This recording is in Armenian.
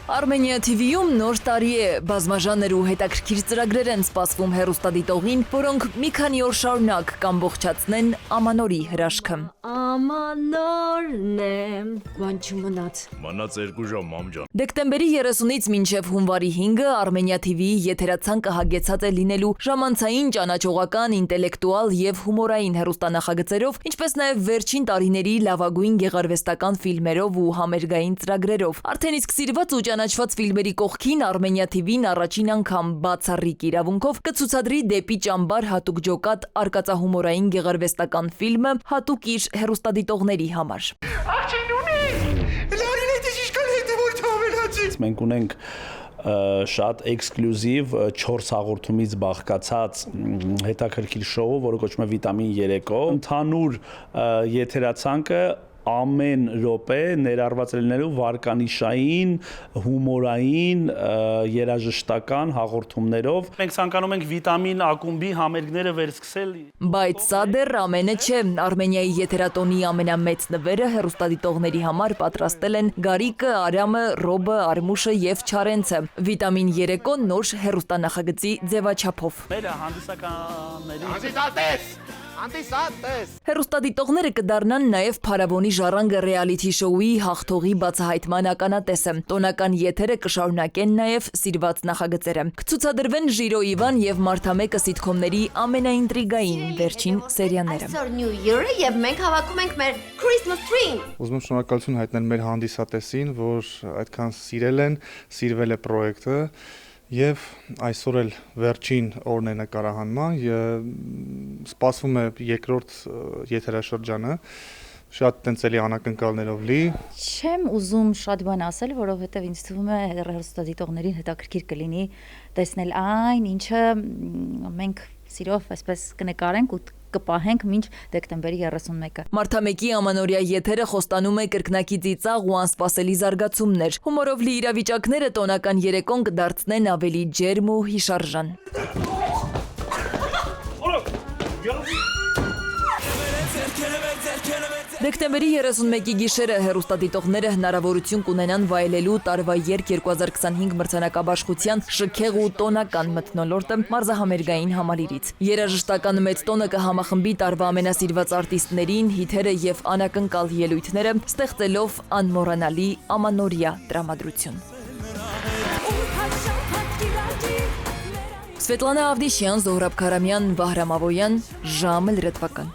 Armenia TV-ում նոր տարի է, բազմաժանր ու հետաքրքիր ծրագրեր են սպասվում հեռուստադիտողին, որոնք մի քանի օր շարունակ կամբողջացնեն Ամանորի հրաշքը։ Ամանորն է, բան չմնաց։ Մնաց 2 ժամ, մամջան։ Դեկտեմբերի 30-ից մինչև հունվարի 5-ը Armenia TV-ի եթերացանկը հագեցած է լինելու ժամանցային, ճանաչողական, ինտելեկտուալ եւ հումորային հեռուստանախագծերով, ինչպես նաեւ վերջին տարիների լավագույն գեղարվեստական ֆիլմերով ու համերգային ծրագրերով։ Արդեն իսկ սիրված ու ճանաչված ֆիլմերի կողքին Armenia TV-ն առաջին անգամ բացառիկ իրավունքով կցուցադրի դեպի ճամբար հատուկ ջոկատ արկածահումորային գեղարվեստական ֆիլմը հատուկ իր հեռուստադիտողների համար։ Մենք ունենք շատ էքսկլյուզիվ 4 հաղորդումից բաղկացած հետաքրքիր շոու, որը կոչվում է Վիտամին 3-ով։ Ընդհանուր եթերացանկը ամեն րոպե ներառված լինելու վարկանիշային, հումորային, երաժշտական հաղորդումներով։ Մենք ցանկանում ենք Վիտամին ակումբի համերգները վերսկսել։ Բայց սա դեռ ամենը չէ։ Արմենիայի եթերատոնի ամենամեծ նվերը հեռուստադիտողների համար պատրաստել են Գարիկը, Արամը, Ռոբը, Արմուշը եւ Չարենցը։ Վիտամին 3-ը նոր հեռուստանախագծի ձևաչափով։ Մեր հանդիսականների Հեռուստադիտողները կդառնան նաև Փարավոնի ժառանգը ռեալիթի շոուի հաղթողի բացահայտման ականատեսը։ Տոնական եթերը կշարունակեն նաև սիրված նախագծերը։ Կցուցադրվեն Ժիրո Իվան եւ Մարդամեկը սիթքոմների ամենաինտրիգային վերջին սերիաները։ Այսօր New Year-ը եւ մենք հավաքում ենք մեր Christmas tree-ին։ Ուզում եմ շնորհակալություն հայտնել մեր հանդիսատեսին, որ այդքան սիրվել է պրոյեկտը եւ այսօր էլ վերջին օրն է նկարահանման, սպասվում է երկրորդ եթերաշրջանը, շատ տենցելի անակնկալներով լի։ Չեմ ուզում շատ բան ասել, որովհետեւ ինձ թվում է հեռուստադիտողներին հետաքրքիր կլինի տեսնել այն, ինչը մենք սիրով այսպես կնկարենք ու կպահենք մինչ դեկտեմբերի 31-ը։ Մարդամեկի ամանորյա եթերը խոստանում է կրկնակի ծիծաղ ու անսպասելի զարգացումներ։ Հումորով լի իրավիճակները տոնական երեկոն կդարձնեն ավելի ջերմ ու հիշարժան։ Դեկտեմբերի 31-ի գիշերը հեռուստադիտողները հնարավորություն կունենան վայելելու տարվա երկ 2025 մրցանակաբաշխության շքեղ ու տոնական մթնոլորտը մարզահամերգային համալիրից։ Երաժշտական մեծ տոնը կհամախմբի տարվա ամենասիրված արտիստներին, հիթերը եւ անակնկալ ելույթները, ստեղծելով անմոռանալի ամանորյա տրամադրություն։ Սվետլանա Ավդիշյան, Զոհրաբ Քարամյան, Վահրամ Ավոյան, ժամը լրատվական։